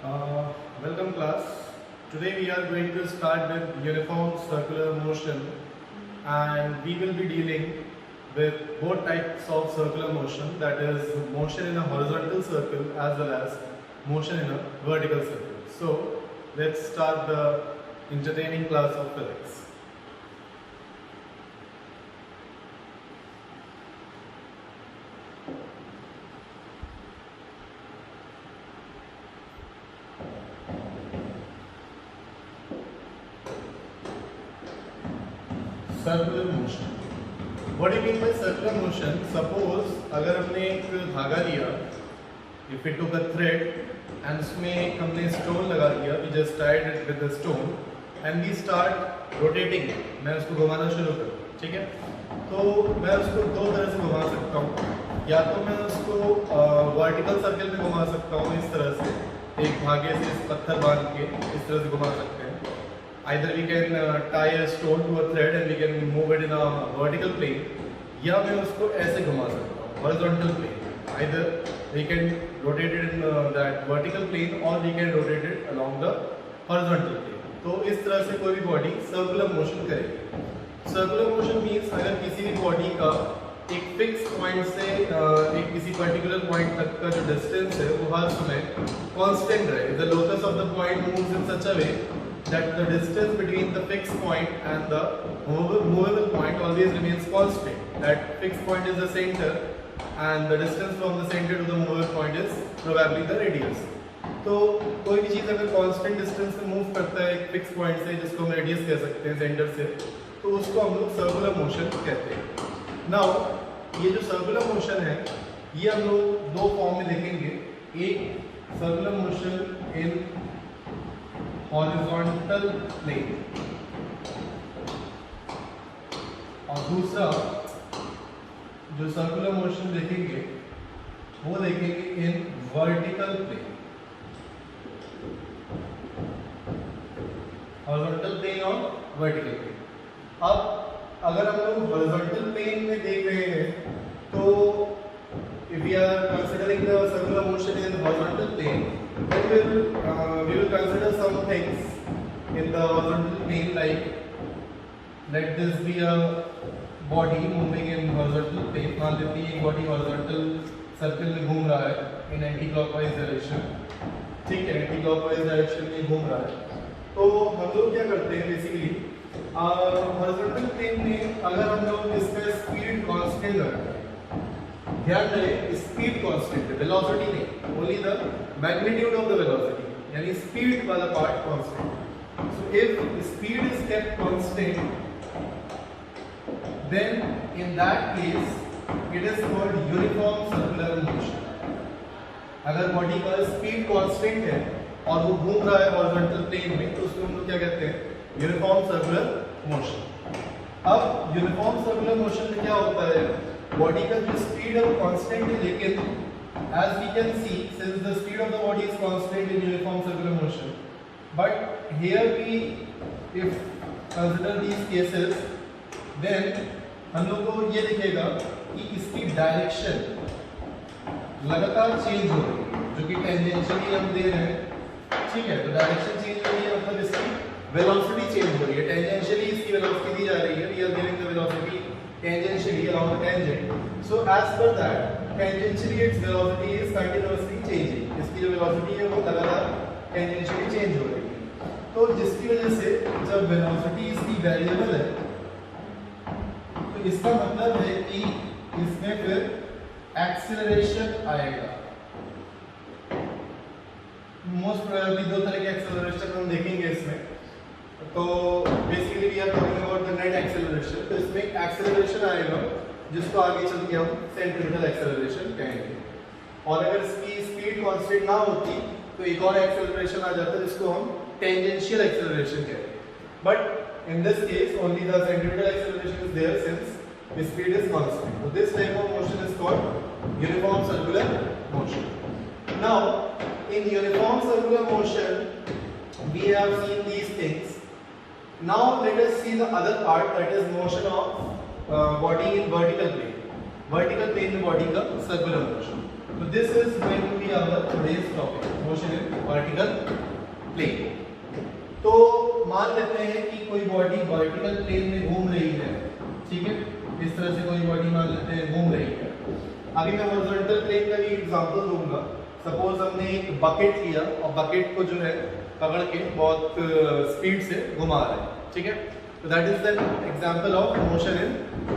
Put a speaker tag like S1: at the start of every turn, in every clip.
S1: Uh, Welcome class. Today we are going to start with uniform circular motion, and we will be dealing with both types of circular motion, that is motion in a horizontal circle as well as motion in a vertical circle. So let's start the entertaining class of physics. Circular motion. What do you mean by circular motion? Suppose अगर हमने एक धागा लिया, if we took a thread and उसमें एक हमने stone लगा दिया, we just tied it with the stone and we start rotating. मैं उसको घुमाना शुरू करूँ, ठीक है? तो मैं उसको दो तरह से घुमा सकता हूँ. या तो मैं उसको वर्टिकल सर्कल में घुमा सकता हूँ, इस तरह से एक धागे से इस पत्थर बांध के इस तरह से घुमा सकते हैं. Either we can tie a stone to a thread and we can move it in a vertical plane, या मैं उसको ऐसे घुमा सकता हूँ horizontal plane. Either we can rotate it in that vertical plane or we can rotate it along the horizontal plane. तो इस तरह से कोई भी बॉडी सर्कुलर मोशन करेगी. सर्कुलर मोशन मीन्स अगर किसी भी बॉडी का एक फिक्स पॉइंट से एक किसी पर्टिकुलर पॉइंट तक का जो डिस्टेंस है वो हर समय कांस्टेंट रहे. The locus of the point moves in such a way that the distance between the fixed point and the movable point always remains constant. That fixed point is the center and the distance from the center to the movable point is probably the radius. तो कोई भी चीज़ अगर constant distance में move करता है एक fixed point से, जिसको हम radius कह सकते हैं center से, तो उसको हम लोग circular motion कहते हैं. Now ये जो circular motion है ये हम लोग दो फॉर्म में देखेंगे. एक circular motion in horizontal plane और दूसरा जो सर्कुलर मोशन देखेंगे वो देखेंगे in vertical plane. Horizontal plane और वर्टिकल प्लेन. अब अगर हम लोग हॉरिजॉन्टल प्लेन में देख रहे हैं तो if we are considering the circular motion in the horizontal plane, then we will consider some things in the horizontal plane, like let this be a body moving in horizontal plane. मान लेते हैं एक body horizontal circle में घूम रहा है in anti clockwise direction. ठीक है, एंटी क्लॉकवाइज डायरेक्शन में घूम रहा है. तो हम लोग क्या करते हैं बेसिकली हॉरिजॉन्टल प्लेन में अगर हम लोग इसका स्पीड कांस्टेंट रखते हैं, ध्यान रहे स्पीड कांस्टेंट है, वेलोसिटी नहीं, only the magnitude of the velocity, यानी स्पीड वाला part constant. So if speed is kept constant then in that case it is called uniform circular motion. अगर बॉडी का स्पीड कांस्टेंट है और वो घूम रहा है हॉरिजॉन्टल प्लेन में, तो उसको हम लोग क्या कहते हैं? Uniform circular motion. अब यूनिफॉर्म सर्कुलर मोशन में क्या होता है? बॉडी का जो स्पीड है वो कांस्टेंट है, लेकिन as we can see, since the speed of the body is constant in uniform circular motion, but here we if consider these cases, then हम लोग को ये दिखेगा कि इसकी डायरेक्शन लगातार चेंज हो रही है, जो कि टेंजेंशियली हम दे रहे हैं. ठीक है, तो डायरेक्शन चेंज हो रही है मतलब इसकी वेलोसिटी चेंज हो रही है. टेंजेंशियली इसकी वेलोसिटी दी जा रही है, we are giving the velocity tangentially along the tangent. So as per that, tangentially its velocity is continuously changing. इसकी जो velocity है वो लगातार tangentially change हो रही है. तो जिसकी वजह से जब velocity इसकी variable है, तो इसका मतलब है कि इसमें फिर acceleration आएगा. Most probably दो तरह के acceleration हम देखेंगे इसमें. तो basically we are talking about the net acceleration. तो इसमें एक एक्सेलरेशन आएगा जिसको आगे चल के हम सेंट्रीपिटल एक्सेलरेशन कहेंगे. और अगर इसकी स्पीड कांस्टेंट ना होती तो एक और एक्सेलरेशन आ जाता जिसको हम टेंजेंशियल एक्सेलरेशन कहते हैं. But in this case only the centripetal acceleration is there since the speed is constant. So this type of motion is called uniform circular motion. Now in uniform circular motion we have seen these things. Now let us see the other part, that is motion of body in vertical plane. Vertical plane में body का circular motion. So this is going to be our today's topic, motion in vertical plane. तो मान लेते हैं कि कोई body vertical plane में घूम रही है, ठीक है, इस तरह से कोई बॉडी मान लेते हैं घूम रही है। आगे मैं हॉरिजॉन्टल प्लेन का भी एग्जांपल दूंगा। सपोज हमने एक बकेट लिया और बकेट को जो है पकड़ के बहुत स्पीड से घुमा रहे हैं, ठीक है, तो that is an example of motion in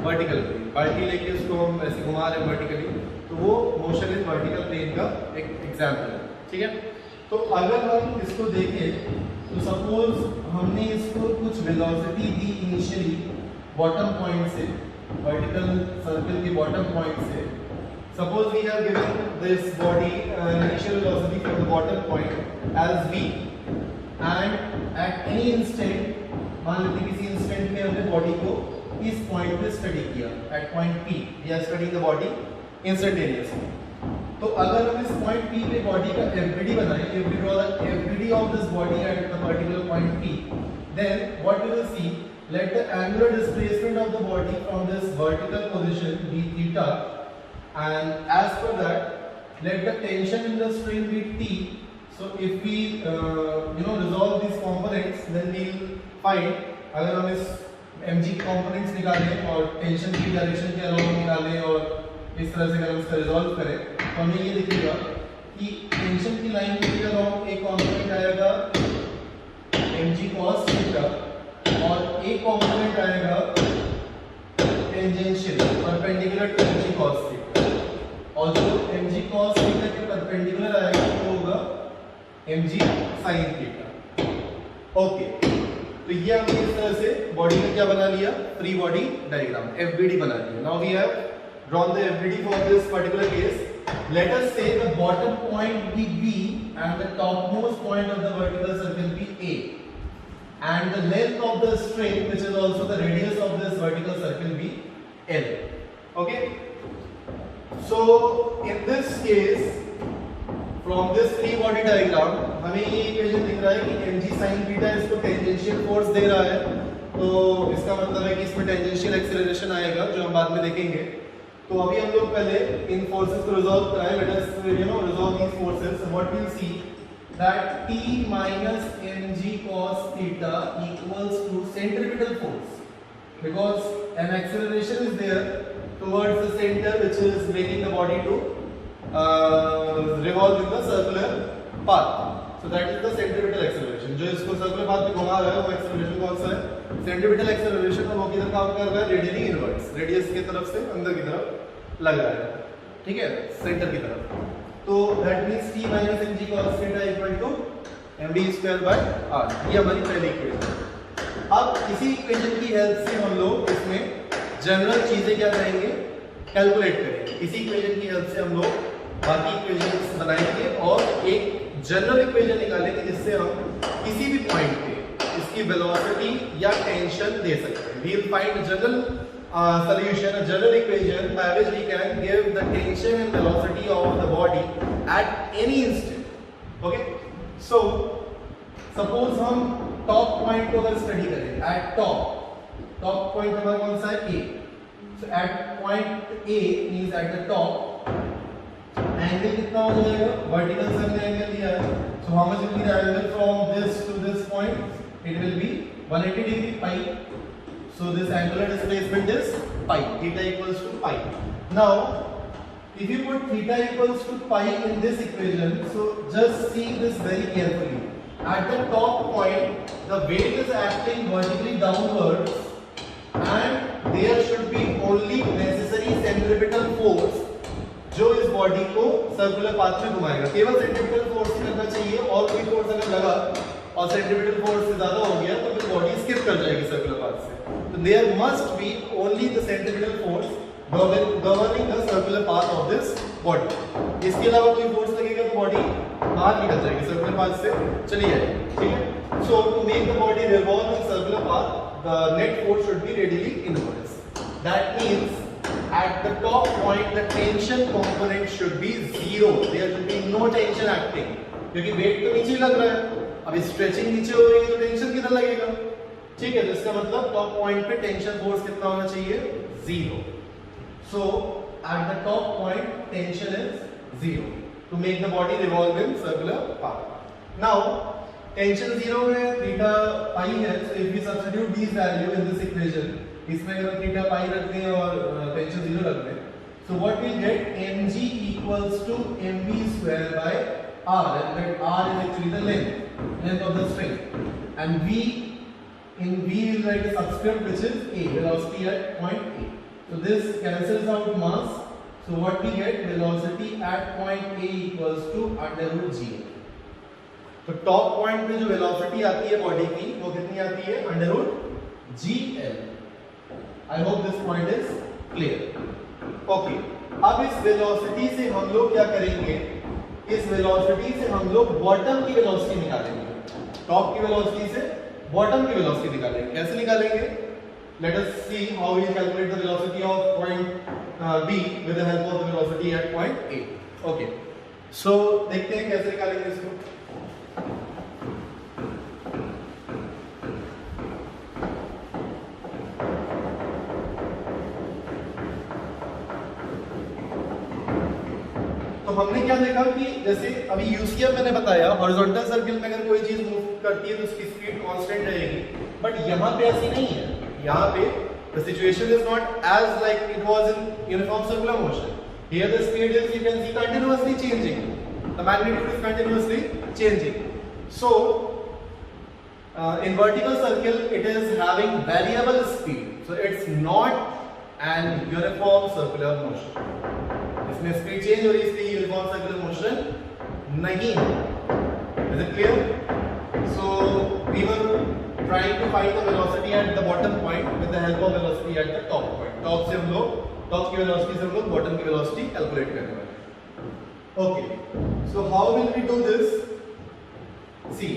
S1: vertical plane. बाल्टी लेके उसको हम ऐसे घुमा रहे हैं वर्टिकली, तो वो मोशन इन वर्टिकल प्लेन का एक एग्जांपल है, ठीक है। तो अगर हम इसको देखें तो सपोज हमने इसको कुछ वेलोसिटी दी इनिशियली बॉटम पॉइंट से, वर्टिकल सर्कल के बॉटम पॉइंट से। Suppose we have given this body initial velocity from the bottom point as v and at any instant, मान लेते किसी इंस्टेंट में हमने बॉडी को इस पॉइंट पे स्टडी किया, at point p we are studying the body instantaneously. तो अगर हम इस पॉइंट P पे बॉडी का एवरीडी बनाएं, if we draw the everyday of this body at the particular point P, then what we will see, let the angular displacement of the body from this vertical position be theta, and as per that let the tension in the string be T. So if we resolve these components, then we will find, अगर हम इस mg components निकालें और tension की direction के along निकालें और इस तरह से अगर हम इसका रिजॉल्व करें तो हमें ये दिखेगा कि टेंशन की लाइन के अलोंग एक कंपोनेंट आएगा mg cos थीटा और एक कंपोनेंट आएगा tangential perpendicular to mg cos theta, और जो mg cos थीटा के परपेंडिकुलर आएगा वो होगा mg sin थीटा। ओके, तो ये हमने इस तरह से बॉडी में क्या बना लिया, फ्री बॉडी डायग्राम FBD बना लिया। Now we have drawn the FBD for this particular case. Let us say the bottom point be B and the topmost point of the vertical circle be A, and the length of the string, which is also the radius of this vertical circle, be L. Okay, so in this case from this free body diagram हमें ये equation दिख रहा है कि mg sin theta इसको tangential force दे रहा है, तो इसका मतलब है कि इसमें टेंजेंशियल एक्सेलरेशन आएगा जो हम बाद में देखेंगे। तो अभी हम लोग पहले इन फोर्सेस को रिजॉल्व कराएं। Let us resolve these forces. What we will see that T minus mg cos theta equals to centripetal force, because an acceleration is there towards the center which is making the body to revolve in the circular path. So that is the centripetal acceleration। जो इसको circular path में घुमा रहा है वो acceleration कौन सा है, सेंट्रीपिटल एक्सेलरेशन। और वो किधर काम कर रहा है, रेडियली इनवर्स, रेडियस की तरफ से अंदर की तरफ लग रहा है, ठीक है, सेंटर की तरफ। तो that means T minus mg cos theta equal to mv square by r, ये हमारी पहली इक्वेशन। अब इसी इक्वेशन की हेल्प से हम लोग इसमें जनरल चीजें क्या करेंगे, कैलकुलेट करेंगे। इसी इक्वेशन की हेल्प से हम लोग बाकी इक्वेशंस बनाएंगे और एक जनरल इक्वेशन निकालेंगे जिससे हम किसी भी पॉइंट पे इसकी वेलोसिटी या टेंशन दे सकते हैं। We will find general solution, a general equation by which we can give the tension and velocity of the body at any instant. Okay, so suppose हम top point को अगर study करें, at top point हमारा कौन सा है, A। So at point A means at the top, angle कितना हो जाएगा, वर्टिकल से हमने एंगल लिया है, so how much will be the angle from this to this point, it will be 180 degree pi. So this angular displacement is pi, theta equals to pi. Now if you put theta equals to pi in this equation, so just see this very carefully. At the top point the weight is acting vertically downwards and there should be only necessary centripetal force जो इस body को circular path में घुमाएगा। केवल centripetal force ही करना चाहिए, और कोई फोर्स अगर लगा और सेंट्रीपिटल फोर्स से ज्यादा हो गया तो फिर बॉडी स्किप कर जाएगी सर्कुलर पाथ से। तो there must be only the centripetal force governing the circular path of this body. इसके अलावा कोई फोर्स लगेगा तो बॉडी बाहर निकल जाएगी, सर्कुलर पाथ से चली जाएगी, ठीक है। So to make the body revolve in circular path the net force should be radially inverse. That means at the top point the tension component should be zero, there should be no tension acting, क्योंकि wait तो नीचे लग रहा है। अब stretching नीचे हो रही है तो टेंशन किधर लगेगा, ठीक है। तो इसका मतलब टॉप पॉइंट पे टेंशन फोर्स कितना होना चाहिए, zero. So eight the top point tension is 0 to make the body revolve in circular path. Now tension 0 है, theta pi है, so if we substitute these value in this equation, इसमें अगर theta pi रख दें और tension 0 रख दें, so what we get, mg equals to mv square by r, and that r is actually the length of the string, and v, in v is like a subscript which is a, velocity at point A. So this cancels out mass, so what we get, velocity at point A equals to under root g. तो top point पे जो velocity आती है body की वो कितनी आती है, under root g l. I hope this point is clear. Okay, अब इस वेलोसिटी से हम लोग क्या करेंगे, इस वेलोसिटी से हम लोग बॉटम की वेलोसिटी निकालेंगे. टॉप की वेलोसिटी से बॉटम की वेलोसिटी निकालेंगे. कैसे निकालेंगे, let us see how we calculate the velocity of point B with the help of the velocity at point A. Okay, so देखते हैं कैसे निकालेंगे इसको. तो हमने क्या देखा कि जैसे अभी यूसीएम मैंने बताया, हॉरिजॉन्टल सर्किल में अगर कोई चीज मूव करती है तो उसकी स्पीड कांस्टेंट रहेगी, बट यहाँ पे ऐसी नहीं है. यहाँ पे the situation is not as like it was in uniform circular motion. Here the speed is, you can see, continuously changing. The magnitude is continuously changing. So in vertical circle it is having variable speed, so it's not an uniform circular motion. इसमें speed change हो रही है, इसलिए uniform circular motion नहीं है. Is it clear? So we were trying to find the velocity at the bottom point with the help of velocity at the top point. Top से हम लोग, टॉप की वेलोसिटी से हम लोग बॉटम की वेलोसिटी कैलकुलेट करने वाले हैं. Okay, so how will we do this? See,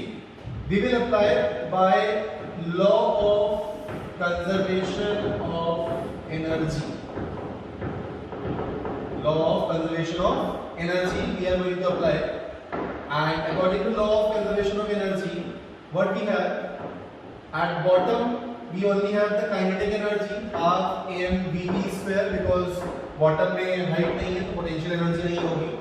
S1: we will apply by law of conservation of energy. Law of conservation of energy we are going to apply, and according to law of conservation of energy, what we have at bottom, we only have the kinetic energy half mvv square, because bottom में height नहीं है तो potential energy नहीं होगी.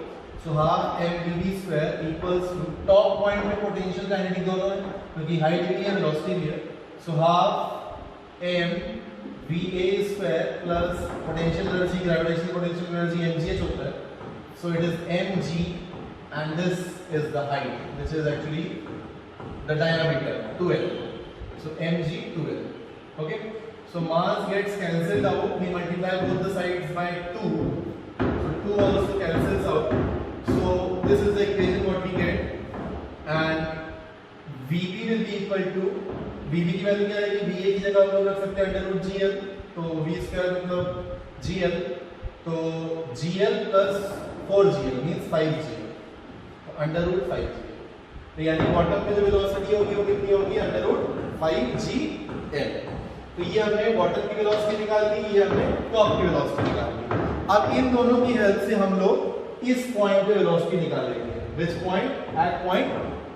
S1: So half mvv square equals to top point में potential kinetic दोनों है, क्योंकि height भी है velocity भी है. So half m VA square plus potential energy, gravitational potential energy mgh होता है. So it is mg, and this is the height, which is actually the diameter 2l. So mg 2l. Okay. So mass gets cancelled out. We multiply both the sides by 2. So 2 also cancels out. So this is the equation what we get, and Vp will be equal to, Vp की value क्या आएगी, Va की जगह हम लोग रख सकते हैं अंडर रूट GL, तो V स्क्वायर मतलब GL, तो GL plus 4GL means 5GL, तो अंडर रूट 5GL. तो यानी बॉटम पे जो वेलोसिटी होगी वो कितनी होगी, अंडर रूट 5GL. तो ये हमने बॉटम की वेलोसिटी निकाल दी, ये हमने टॉप की वेलोसिटी निकाल दी. अब इन दोनों की हेल्प से हम लोग इस पॉइंट पे वेलोसिटी निकालेंगे. Which point? At point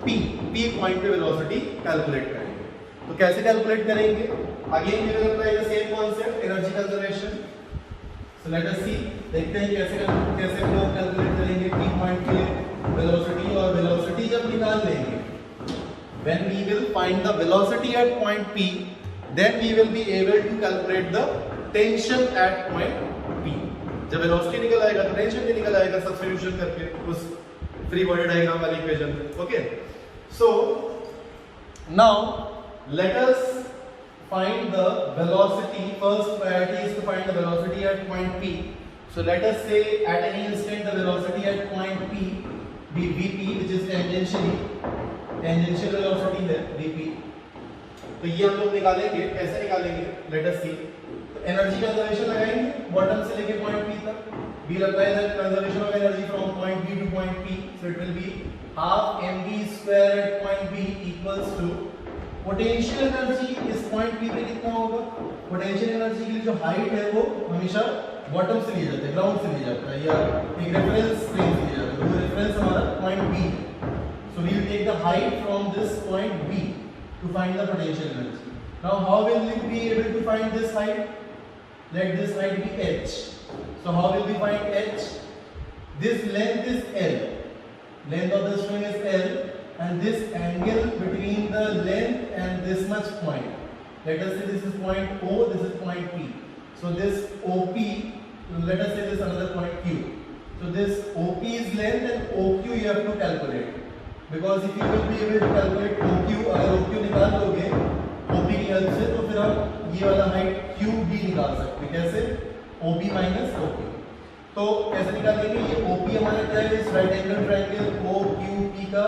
S1: P. P point पे वेलोसिटी कैलकुलेट करेंगे. तो कैसे कैलकुलेट करेंगे? Again we will apply the same concept, energy conservation. So let us see, देखते हैं कैसे हम लोग कैलकुलेट करेंगे P पॉइंट के वेलोसिटी. और वेलोसिटी जब निकाल लेंगे, when we will find the velocity at point P, then we will be able to calculate the tension at point P. जब वेलोसिटी निकल आएगा तो टेंशन भी निकल आएगा, सब्स्टिट्यूशन करके उस फ्री बॉडी डायग्राम वाली equation. Okay, so now let us find the velocity. First priority is to find the velocity at point P. So let us say at any instant the velocity at point P be Vp, which is tangential velocity है Vp. तो ये हम लोग निकालेंगे. कैसे निकालेंगे? Let us see. तो energy conservation लगाएंगे बॉटम से लेके पॉइंट P तक. We will apply the conservation of energy from point B to point P. So it will be half mv square at point B equals to potential energy इस point P पे कितना होगा? Potential energy की जो height है वो हमेशा bottom से लिया जाता है, ग्राउंड से लिया जाता है, या एक रेफरेंस प्लेन से लिया जाता है. वो रेफरेंस हमारा point B. So we will take the height from this point B to find the potential energy. Now how will we be able to find this height? Let this height be h. So how will we find h? this length is L, length of the string is L, and this angle between the length and this much point, let us say this is point O, this is point P. So this OP, let us say this is another point Q. So this OP is length and OQ you have to calculate, because if you will be able to calculate OQ, अगर OQ निकाल लोगे OP की help से, तो फिर आप ये वाला हाइट QB निकाल सकते हैं। कैसे? OB minus OQ। तो कैसे निकालेंगे? ये OP हमारा क्या है? इस राइट एंगल ट्रायंगल OQP का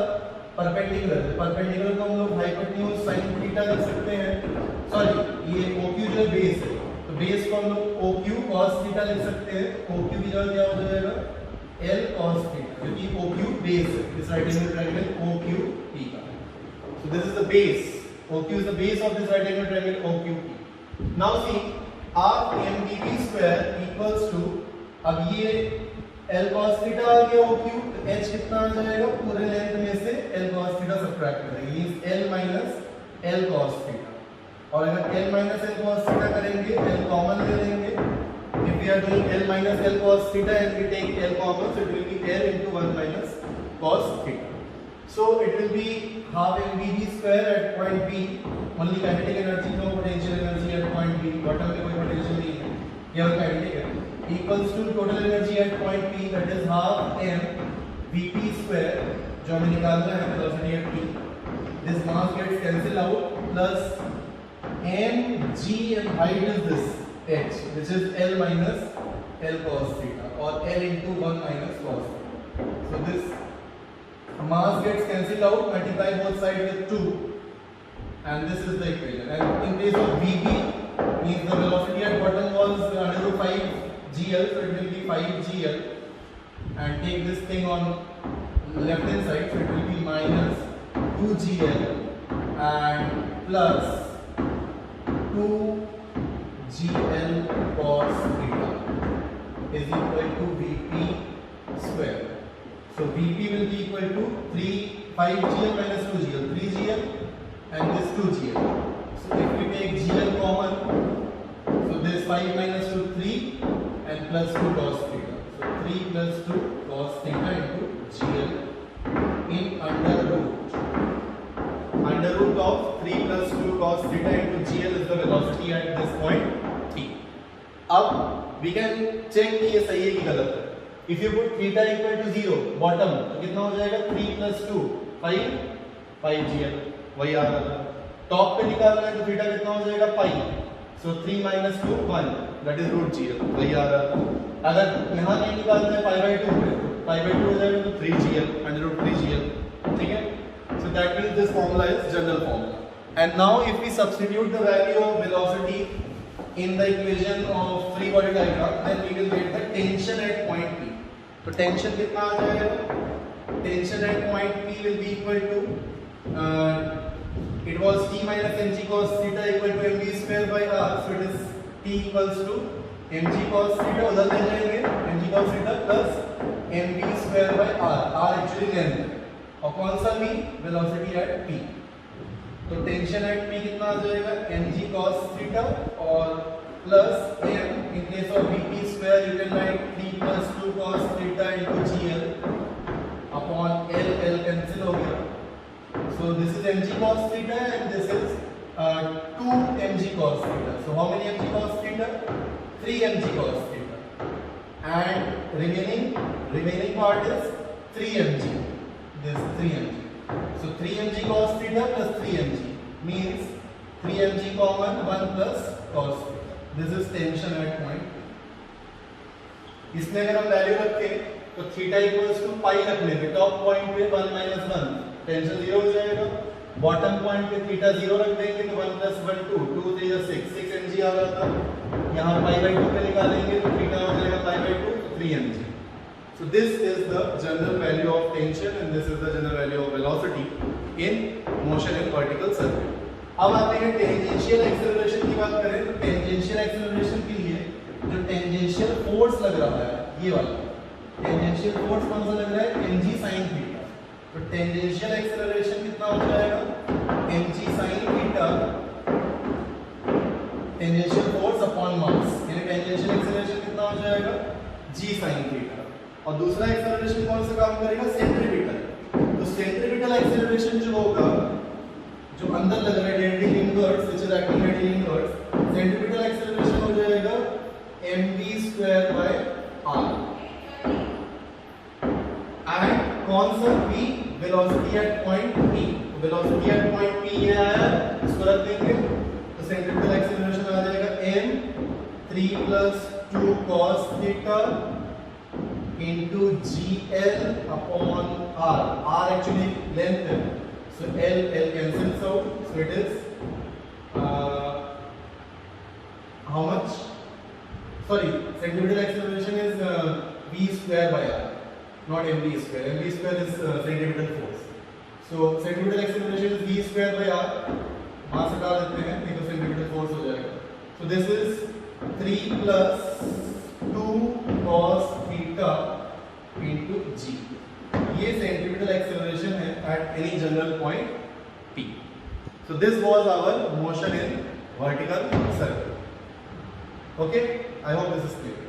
S1: परपेंडिकुलर है। परपेंडिकुलर को हम लोग हाइपोटेन्यूज साइन थीटा लिख सकते हैं। सॉरी, ये OQ जो है बेस है, तो बेस को हम लोग OQ cos थीटा लिख सकते हैं। OQ की जगह क्या हो जाएगा? L cos theta, क्योंकि OQ बेस है इस राइट एंगल ट्रायंगल OQP का। So this is the base. OQ is the base of this right angle triangle OQP. Now see, arc MDB square equals to, अब ये L cos theta आ गया OQ, तो H कितना आ जाएगा? पूरे length में से L cos theta सब्ट्रैक्ट कर देंगे, means L minus L cos theta। और अगर L minus L cos theta करेंगे, L कॉमन ले लेंगे। If we are doing L minus L cos theta and we take L common, so it will be L into 1 minus cos theta. So it will be half mvv square at point B. Only kinetic energy, no potential energy at point B. Bottom में कोई potential नहीं है, केवल kinetic है। Equals to total energy at point P, that is half m vp square, जो हमें निकालना है velocity at P. This mass gets cancelled out, plus mg and height is this h, which is L minus L cos theta, or L into 1 minus cos theta. So this mass gets cancelled out, multiply both sides with 2, and this is the equation. And in case of Vb, means the velocity at bottom was under root 5 gl, so it will be 5 gl, and take this thing on left hand side, so it will be minus 2 gl and plus 2 gl cos theta is equal to Vp square. So Vp will be equal to 5 gl minus 2 gl, 3 gl and this 2 gl. So if we take gl common, so this 5 minus 2, 3 and plus 2 cos theta. So 3 plus 2 cos theta into gl in under root. Under root of 3 plus 2 cos theta into gl is the velocity at this point T. अब we can check कि ये सही है कि गलत है। If you put theta equal to 0 bottom, तो कितना हो जाएगा? 3 plus 2 5 gl, वही आ रहा था। टॉप पे निकालना है तो थीटा कितना हो जाएगा? पाई। So 3 minus 2 1, that is root gl, वही आ रहा था। अगर यहाँ नहीं निकालना है पाई बाई 2 पे, पाई बाई 2 हो जाएगा तो 3 gl under root 3 gl, ठीक है? So that means this formula is general formula. And now if we substitute the value of velocity in the equation of free body diagram, then we will get the tension at point P. तो tension कितना आ जाएगा? Tension at point P will be equal to it was T minus mg cos theta equal to mv square by r, so it is T equals to mg cos theta, उधर ले जाएंगे mg cos theta plus mv square by r actually length है, और कौन सा v? Velocity at P। तो tension at P कितना आ जाएगा? mg cos theta और plus m, in case of Vp square you can write 3 plus 2 cos theta into gl upon L cancel हो गया। So this is mg cos theta and this is 2 mg cos theta. So how many mg cos theta? 3 mg cos theta, and remaining part is 3 mg. This 3 mg. So 3 mg cos theta plus 3 mg means 3 mg common 1 plus cos theta. This is tension at point. इसमें अगर हम value रखें तो theta equals to पाई रख लेंगे, top point पे 1 minus 1, tension 0 हो जाएगा। बॉटम पॉइंट पे थीटा 0 रख देंगे तो 1 plus 1 2, 2 3 6 mg आ रहा था। यहाँ पाई बाई 2 पे निकालेंगे तो थीटा हो जाएगा पाई बाई 2 तो 3 mg। So this is the general value of tension and this is the general value of velocity in motion in vertical surface. अब आते हैं टेंजेंशियल एक्सेलरेशन की बात करें तो टेंजेंशियल एक्सेलरेशन के लिए जो टेंजेंशियल फोर्स लग रहा है, ये वाला टेंजेंशियल फोर्स कौन सा लग रहा है? mg sin theta. तो टेंजेंशियल एक्सेलरेशन कितना हो जाएगा? mg sin theta tangential force upon mass, यानी टेंजेंशियल एक्सेलरेशन कितना हो जाएगा? g sin theta. और दूसरा एक्सेलरेशन कौन सा काम करेगा, सेंट्रीपिटल। तो सेंट्रीपिटल एक्सेलरेशन जो होगा, जो अंदर लग रहा है denting inverse which is acting denting inverse, centripetal acceleration हो जाएगा mv²/r। एंड कौन सा p, velocity at point p। तो वेलोसिटी एट पॉइंट p ये आया, इसको रख देंगे, तो सेंट्रीपिटल एक्सेलरेशन आ जाएगा m 3 + 2 cos theta into gl upon r। r actually length है, so l cancels out, so it is how much, sorry, centripetal acceleration is v²/r, not mv²। mv² is centripetal force, so centripetal acceleration is v²/r। वहां से हटा देते हैं, नहीं तो centripetal force हो जाएगा। so this is 3 + 2 cos theta into g। ये centripetal acceleration है at any general point p। so this was our motion in vertical circle। okay, I hope this is clear।